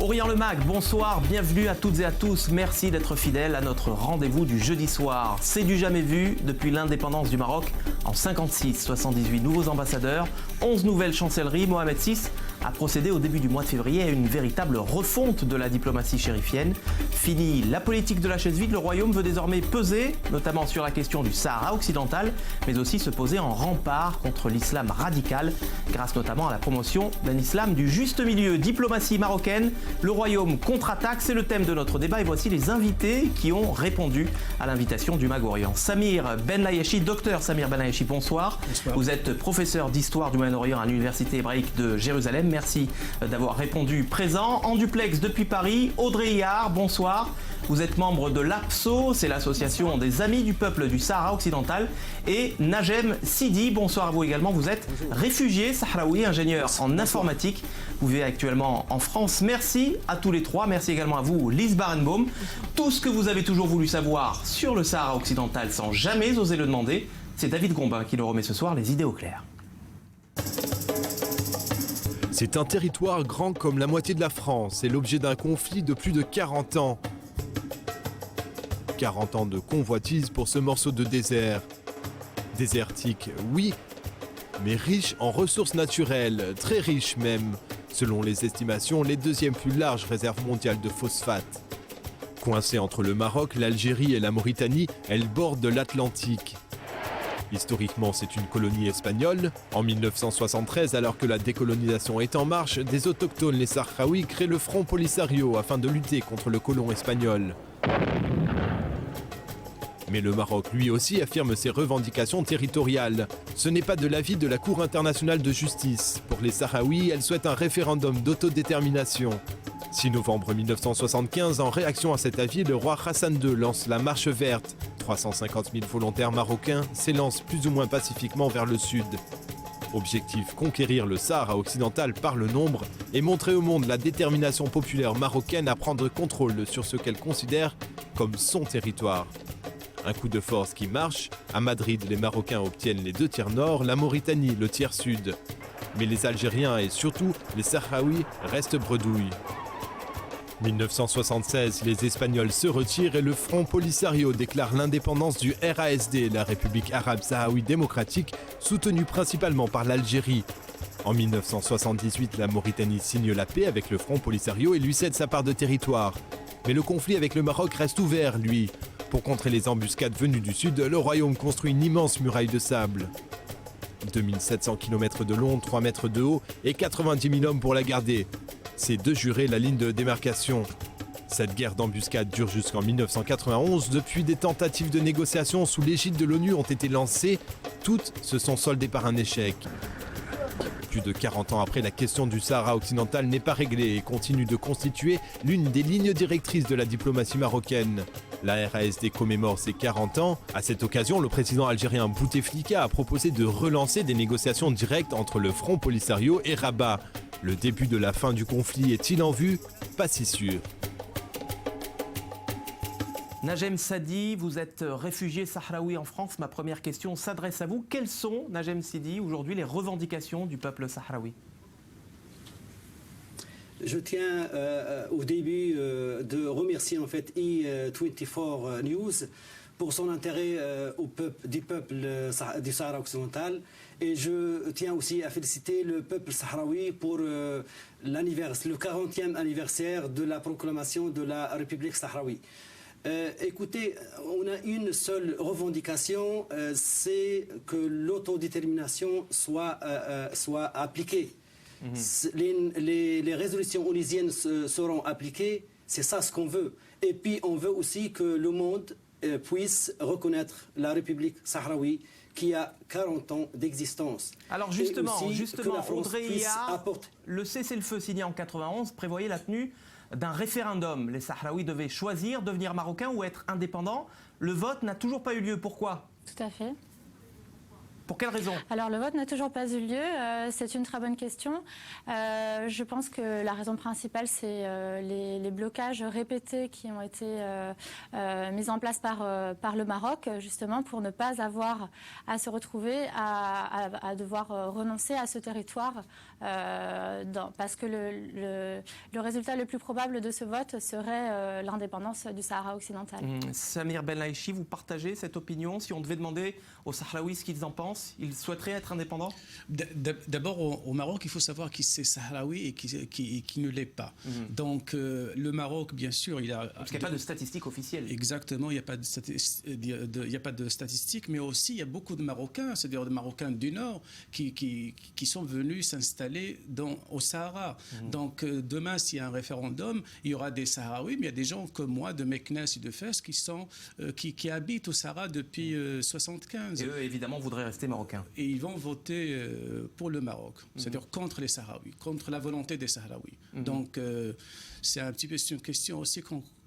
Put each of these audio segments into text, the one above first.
Orient Le Mag, bonsoir, bienvenue à toutes et à tous. Merci d'être fidèles à notre rendez-vous du jeudi soir. C'est du jamais vu depuis l'indépendance du Maroc en 56. 78 nouveaux ambassadeurs, 11 nouvelles chancelleries. Mohamed VI a procédé au début du mois de février à une véritable refonte de la diplomatie chérifienne. Fini la politique de la chaise vide, le royaume veut désormais peser, notamment sur la question du Sahara occidental, mais aussi se poser en rempart contre l'islam radical, grâce notamment à la promotion d'un islam du juste milieu. Diplomatie marocaine, le royaume contre-attaque, c'est le thème de notre débat et voici les invités qui ont répondu à l'invitation du Mag Orient. Samir Benlayechi, docteur Samir Benlayechi, bonsoir. Bonsoir. Vous êtes professeur d'histoire du Moyen-Orient à l'Université hébraïque de Jérusalem. Merci d'avoir répondu présent. En duplex depuis Paris, Audrey Hillard, bonsoir. Vous êtes membre de l'APSO, c'est l'association des Amis du peuple du Sahara occidental. Et Najem Sidi, bonsoir à vous également. Vous êtes réfugié sahraoui, ingénieur en informatique. Vous vivez actuellement en France. Merci à tous les trois. Merci également à vous, Lise Barenbaum. Tout ce que vous avez toujours voulu savoir sur le Sahara occidental sans jamais oser le demander, c'est David Gombin qui le remet ce soir les idées au clair. C'est un territoire grand comme la moitié de la France et l'objet d'un conflit de plus de 40 ans. 40 ans de convoitise pour ce morceau de désert. Désertique, oui, mais riche en ressources naturelles, très riche même. Selon les estimations, les deuxièmes plus larges réserves mondiales de phosphate. Coincée entre le Maroc, l'Algérie et la Mauritanie, elle borde l'Atlantique. Historiquement, c'est une colonie espagnole. En 1973, alors que la décolonisation est en marche, des autochtones, les Sahraouis, créent le Front Polisario afin de lutter contre le colon espagnol. Mais le Maroc, lui aussi, affirme ses revendications territoriales. Ce n'est pas de l'avis de la Cour internationale de justice. Pour les Sahraouis, elle souhaite un référendum d'autodétermination. 6 novembre 1975, en réaction à cet avis, le roi Hassan II lance la Marche verte. 350 000 volontaires marocains s'élancent plus ou moins pacifiquement vers le sud. Objectif, conquérir le Sahara occidental par le nombre et montrer au monde la détermination populaire marocaine à prendre contrôle sur ce qu'elle considère comme son territoire. Un coup de force qui marche. À Madrid, les Marocains obtiennent les 2 tiers nord, la Mauritanie le tiers sud. Mais les Algériens et surtout les Sahraouis restent bredouilles. 1976, les Espagnols se retirent et le Front Polisario déclare l'indépendance du RASD, la République arabe sahraoui démocratique, soutenue principalement par l'Algérie. En 1978, la Mauritanie signe la paix avec le Front Polisario et lui cède sa part de territoire. Mais le conflit avec le Maroc reste ouvert, lui. Pour contrer les embuscades venues du sud, le royaume construit une immense muraille de sable. 2700 km de long, 3 mètres de haut et 90 000 hommes pour la garder. C'est de jurer la ligne de démarcation. Cette guerre d'embuscade dure jusqu'en 1991. Depuis, des tentatives de négociation sous l'égide de l'ONU ont été lancées. Toutes se sont soldées par un échec. Plus de 40 ans après, la question du Sahara occidental n'est pas réglée et continue de constituer l'une des lignes directrices de la diplomatie marocaine. La RASD commémore ses 40 ans. À cette occasion, le président algérien Bouteflika a proposé de relancer des négociations directes entre le Front Polisario et Rabat. Le début de la fin du conflit est-il en vue? Pas si sûr. Najem Sidi, vous êtes réfugié sahraoui en France. Ma première question s'adresse à vous. Quelles sont, Najem Sidi, aujourd'hui les revendications du peuple sahraoui? Je tiens au début de remercier en fait E24 News pour son intérêt du peuple du Sahara occidental. Et je tiens aussi à féliciter le peuple sahraoui pour le 40e anniversaire de la proclamation de la République sahraoui. Écoutez, on a une seule revendication, c'est que l'autodétermination soit appliquée. Les résolutions onusiennes seront appliquées, c'est ça ce qu'on veut. Et puis on veut aussi que le monde puisse reconnaître la République sahraoui qui a 40 ans d'existence. Alors justement, Audrey Hillard, le cessez-le-feu signé en 91 prévoyait la tenue d'un référendum. Les Sahraouis devaient choisir devenir marocains ou être indépendants. Le vote n'a toujours pas eu lieu. Pourquoi ? Tout à fait. Pour quelle raison? Alors le vote n'a toujours pas eu lieu, c'est une très bonne question. Je pense que la raison principale, c'est les blocages répétés qui ont été mis en place par le Maroc, justement pour ne pas avoir à se retrouver à devoir renoncer à ce territoire, parce que le résultat le plus probable de ce vote serait l'indépendance du Sahara occidental. Samir Benlaïchi, vous partagez cette opinion? Si on devait demander aux Sahraouis ce qu'ils en pensent, ils souhaiteraient être indépendants? D'abord, au Maroc, il faut savoir qui c'est Sahraoui et qui ne l'est pas. Donc, le Maroc, bien sûr, il a... Parce qu'il n'y a pas de statistiques officielles. Exactement, il n'y a pas de statistiques, mais aussi il y a beaucoup de Marocains, c'est-à-dire des Marocains du Nord, qui sont venus s'installer au Sahara. Donc, demain, s'il y a un référendum, il y aura des Sahraouis, mais il y a des gens comme moi, de Meknès et de Fès, qui habitent au Sahara depuis 1975. Et eux, évidemment, voudraient rester marocains. Et ils vont voter pour le Maroc, c'est-à-dire contre les Sahraouis, contre la volonté des Sahraouis. Donc, c'est un petit peu une question aussi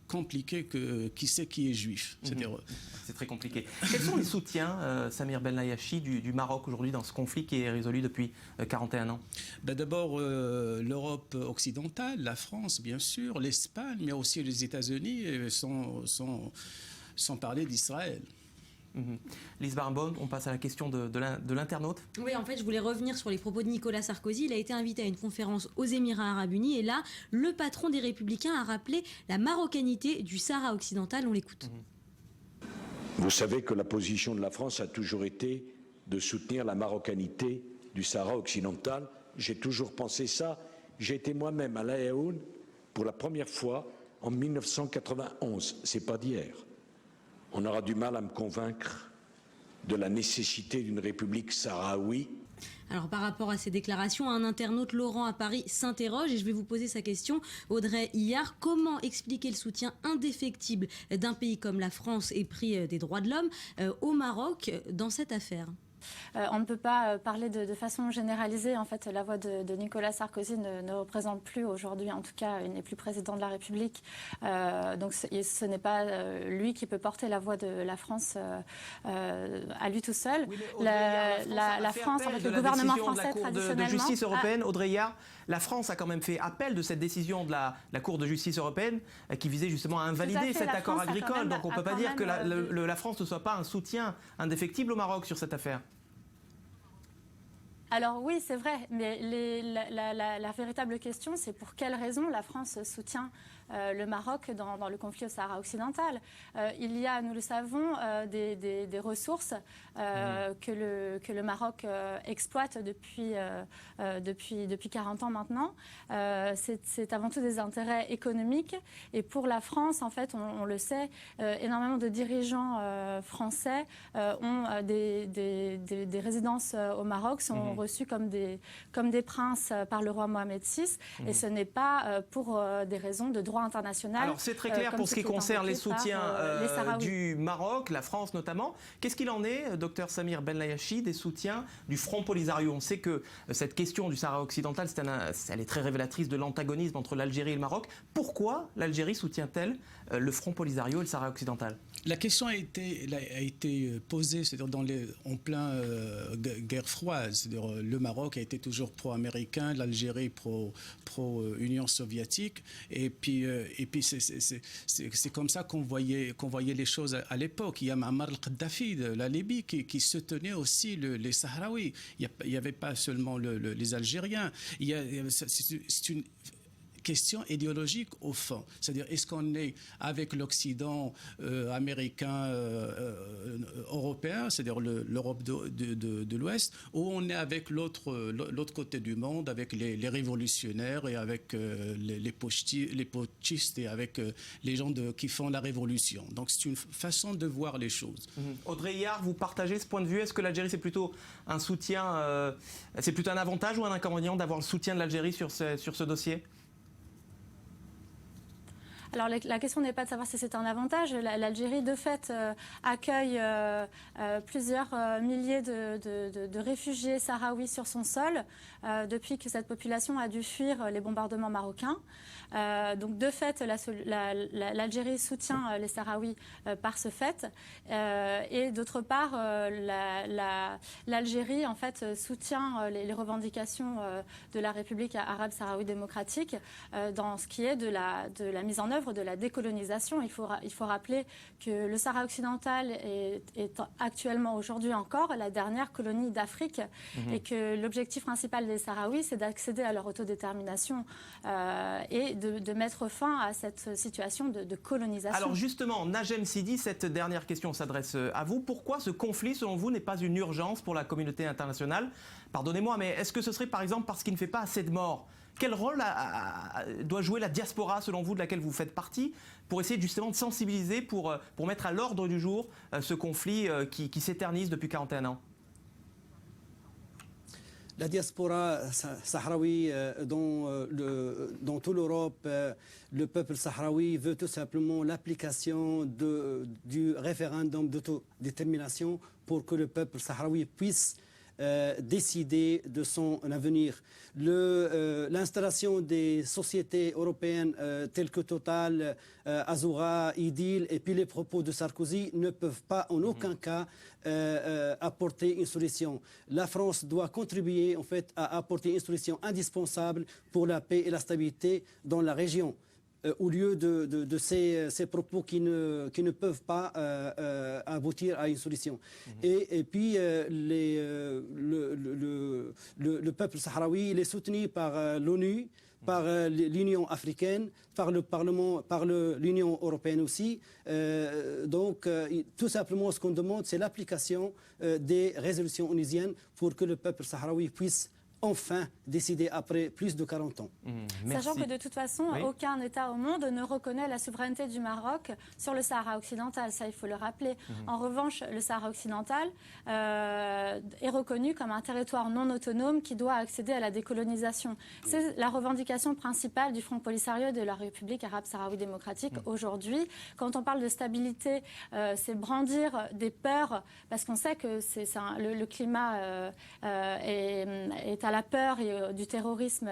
compliquée que qui c'est qui est juif. C'est très compliqué. Quels sont les soutiens, Samir Benlaïchi, du Maroc aujourd'hui dans ce conflit qui est résolu depuis 41 ans? D'abord, l'Europe occidentale, la France, bien sûr, l'Espagne, mais aussi les États-Unis, sans parler d'Israël. Lise Barenbaum, on passe à la question de l'internaute. Oui, en fait, je voulais revenir sur les propos de Nicolas Sarkozy. Il a été invité à une conférence aux Émirats Arabes Unis et là, le patron des Républicains a rappelé la marocanité du Sahara occidental. On l'écoute. Vous savez que la position de la France a toujours été de soutenir la marocanité du Sahara occidental. J'ai toujours pensé ça. J'ai été moi-même à La Yaoune pour la première fois en 1991. C'est pas d'hier. On aura du mal à me convaincre de la nécessité d'une république sahraoui. Alors par rapport à ces déclarations, un internaute, Laurent à Paris, s'interroge et je vais vous poser sa question. Audrey Iyar, comment expliquer le soutien indéfectible d'un pays comme la France épris des droits de l'homme au Maroc dans cette affaire ? On ne peut pas parler de façon généralisée. En fait, la voix de Nicolas Sarkozy ne représente plus aujourd'hui, en tout cas, il n'est plus président de la République. Donc ce n'est pas lui qui peut porter la voix de la France à lui tout seul. Oui, la France, en fait, le gouvernement français, traditionnellement... de justice européenne, Audrey Iyar, la France a quand même fait appel de cette décision de la Cour de justice européenne qui visait justement à invalider cet accord agricole. Donc on ne peut pas dire que la France ne soit pas un soutien indéfectible au Maroc sur cette affaire. Alors oui, c'est vrai, mais la véritable question, c'est pour quelles raisons la France soutient le Maroc dans le conflit au Sahara occidental. Il y a, nous le savons, des ressources que le Maroc exploite depuis 40 ans maintenant. C'est avant tout des intérêts économiques. Et pour la France, en fait, on le sait, énormément de dirigeants français ont des résidences au Maroc, sont reçus comme des princes par le roi Mohamed VI. Et ce n'est pas pour des raisons de droit international. Alors c'est très clair pour ce qui concerne les soutiens du Maroc, la France notamment. Qu'est-ce qu'il en est, docteur Samir Benlaïchi, des soutiens du Front Polisario? On sait que cette question du Sahara occidental, elle est très révélatrice de l'antagonisme entre l'Algérie et le Maroc. Pourquoi l'Algérie soutient-elle le Front Polisario et le Sahara occidental? La question a été posée, c'est-à-dire en plein guerre froide. C'est-à-dire le Maroc a été toujours pro-américain, l'Algérie pro-Union soviétique, et puis c'est comme ça qu'on voyait les choses à l'époque. Il y a Muammar al-Kadhafi de la Libye qui soutenait aussi les Sahraouis. Il n'y avait pas seulement les Algériens. C'est une question idéologique au fond. C'est-à-dire, est-ce qu'on est avec l'Occident américain, européen, c'est-à-dire l'Europe de l'Ouest, ou on est avec l'autre côté du monde, avec les révolutionnaires et avec les putschistes et avec les gens qui font la révolution. Donc c'est une façon de voir les choses. Audrey Iyar, vous partagez ce point de vue? Est-ce que l'Algérie, c'est plutôt un soutien, c'est plutôt un avantage ou un inconvénient d'avoir le soutien de l'Algérie sur ce dossier? Alors la question n'est pas de savoir si c'est un avantage. L'Algérie, de fait, accueille plusieurs milliers de réfugiés sahraouis sur son sol depuis que cette population a dû fuir les bombardements marocains. Donc de fait, l'Algérie soutient les Sahraouis par ce fait. Et d'autre part, l'Algérie en fait soutient les revendications de la République arabe sahraoui démocratique dans ce qui est de la mise en œuvre de la décolonisation. Il faut rappeler que le Sahara occidental est actuellement aujourd'hui encore la dernière colonie d'Afrique et que l'objectif principal des Sahraouis, c'est d'accéder à leur autodétermination et de mettre fin à cette situation de colonisation. Alors justement, Najem Sidi, cette dernière question s'adresse à vous. Pourquoi ce conflit, selon vous, n'est pas une urgence pour la communauté internationale? Pardonnez-moi, mais est-ce que ce serait par exemple parce qu'il ne fait pas assez de morts? Quel rôle doit jouer la diaspora, selon vous, de laquelle vous faites partie, pour essayer justement de sensibiliser, pour mettre à l'ordre du jour ce conflit qui s'éternise depuis 41 ans? La diaspora sahraoui dans toute l'Europe, le peuple sahraoui veut tout simplement l'application du référendum d'autodétermination pour que le peuple sahraoui puisse décider de son avenir. L'installation des sociétés européennes telles que Total, Azoura, Idil et puis les propos de Sarkozy ne peuvent pas en aucun cas apporter une solution. La France doit contribuer en fait à apporter une solution indispensable pour la paix et la stabilité dans la région. Au lieu de ces propos qui ne peuvent pas aboutir à une solution. Et puis le peuple sahraoui il est soutenu par l'ONU, par l'Union africaine, par le Parlement, par l'Union européenne aussi. Donc tout simplement ce qu'on demande c'est l'application des résolutions onusiennes pour que le peuple sahraoui puisse enfin décidé après plus de 40 ans. Sachant que de toute façon, aucun État au monde ne reconnaît la souveraineté du Maroc sur le Sahara occidental, ça il faut le rappeler. En revanche, le Sahara occidental est reconnu comme un territoire non autonome qui doit accéder à la décolonisation. C'est la revendication principale du Front Polisario de la République arabe sahraoui démocratique aujourd'hui. Quand on parle de stabilité, c'est brandir des peurs, parce qu'on sait que le climat est à la peur et du terrorisme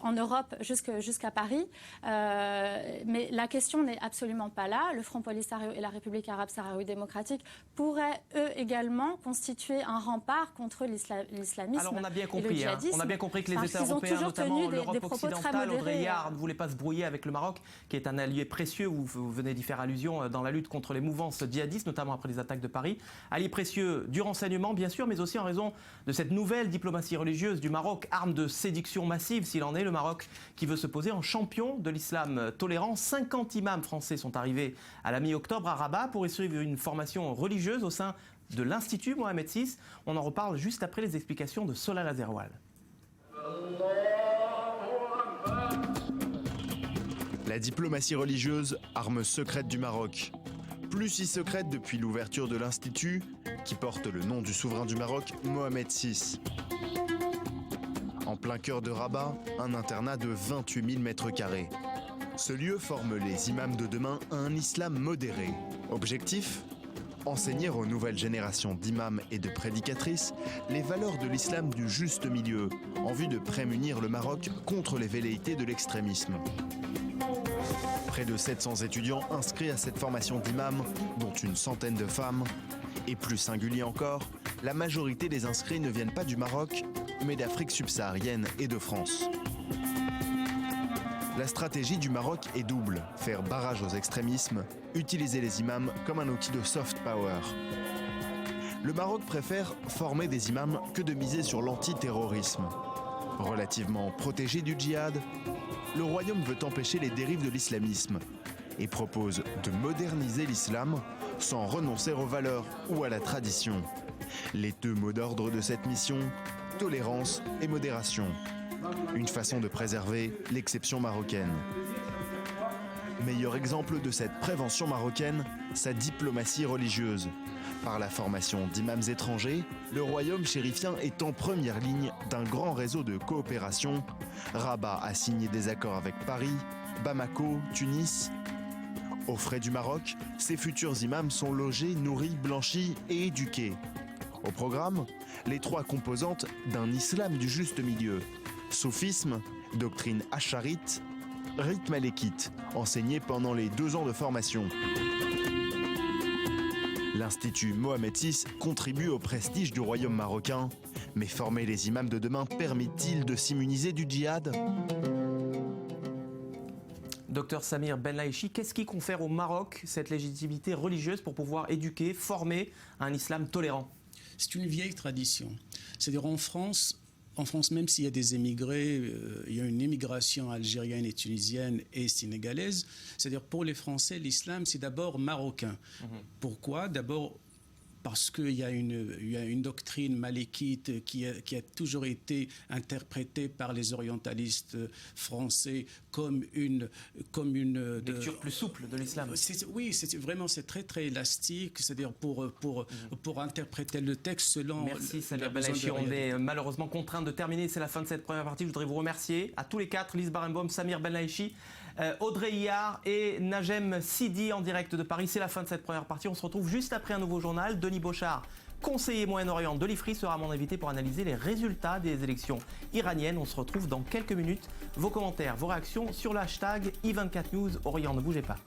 en Europe jusqu'à Paris. Mais la question n'est absolument pas là. Le Front Polisario et la République arabe sahraoui démocratique pourraient eux également constituer un rempart contre l'islamisme. Alors on a bien et compris, le djihadisme. On a bien compris que les États européens, notamment l'Europe occidentale, Audrey Yard, ne voulaient pas se brouiller avec le Maroc, qui est un allié précieux. Vous venez d'y faire allusion dans la lutte contre les mouvances djihadistes, notamment après les attaques de Paris. Allié précieux du renseignement, bien sûr, mais aussi en raison de cette nouvelle diplomatie religieuse du Maroc, arme de séduction massive s'il en est, le Maroc qui veut se poser en champion de l'islam tolérant. 50 imams français sont arrivés à la mi-octobre à Rabat pour y suivre une formation religieuse au sein de l'Institut Mohamed VI. On en reparle juste après les explications de Solal Azerwal. La diplomatie religieuse, arme secrète du Maroc. Plus si secrète depuis l'ouverture de l'Institut, qui porte le nom du souverain du Maroc, Mohamed VI. En plein cœur de Rabat, un internat de 28 000 mètres carrés. Ce lieu forme les imams de demain à un islam modéré. Objectif ? Enseigner aux nouvelles générations d'imams et de prédicatrices les valeurs de l'islam du juste milieu, en vue de prémunir le Maroc contre les velléités de l'extrémisme. Près de 700 étudiants inscrits à cette formation d'imams, dont une centaine de femmes. Et plus singulier encore, la majorité des inscrits ne viennent pas du Maroc, mais d'Afrique subsaharienne et de France. La stratégie du Maroc est double, faire barrage aux extrémismes, utiliser les imams comme un outil de soft power. Le Maroc préfère former des imams que de miser sur l'antiterrorisme. Relativement protégé du djihad, le royaume veut empêcher les dérives de l'islamisme et propose de moderniser l'islam sans renoncer aux valeurs ou à la tradition. Les deux mots d'ordre de cette mission, tolérance et modération. Une façon de préserver l'exception marocaine. Meilleur exemple de cette prévention marocaine, sa diplomatie religieuse. Par la formation d'imams étrangers, le royaume chérifien est en première ligne d'un grand réseau de coopération. Rabat a signé des accords avec Paris, Bamako, Tunis. Aux frais du Maroc, ces futurs imams sont logés, nourris, blanchis et éduqués. Au programme, les 3 composantes d'un islam du juste milieu. Soufisme, doctrine acharite, rite malékite, enseigné pendant les 2 ans de formation. L'Institut Mohamed VI contribue au prestige du royaume marocain. Mais former les imams de demain permet-il de s'immuniser du djihad ? Docteur Samir Benlaïchi, qu'est-ce qui confère au Maroc cette légitimité religieuse pour pouvoir éduquer, former un islam tolérant ? C'est une vieille tradition. C'est-à-dire en France, même s'il y a des émigrés, il y a une émigration algérienne et tunisienne et sénégalaise. C'est-à-dire pour les Français, l'islam, c'est d'abord marocain. Pourquoi ? D'abord parce qu'il y a une doctrine malékite qui a toujours été interprétée par les orientalistes français comme une lecture plus souple de l'islam. Oui, c'est très très élastique, c'est-à-dire pour interpréter le texte selon. Merci Samir Benlaïchi, on est malheureusement contraint de terminer, c'est la fin de cette première partie. Je voudrais vous remercier à tous les 4, Lise Barenbaum, Samir Benlaïchi, Audrey Iyar et Najem Sidi en direct de Paris. C'est la fin de cette première partie. On se retrouve juste après un nouveau journal. Denis Bochard, conseiller Moyen-Orient de l'IFRI, sera mon invité pour analyser les résultats des élections iraniennes. On se retrouve dans quelques minutes. Vos commentaires, vos réactions sur le hashtag i24news Orient. Ne bougez pas.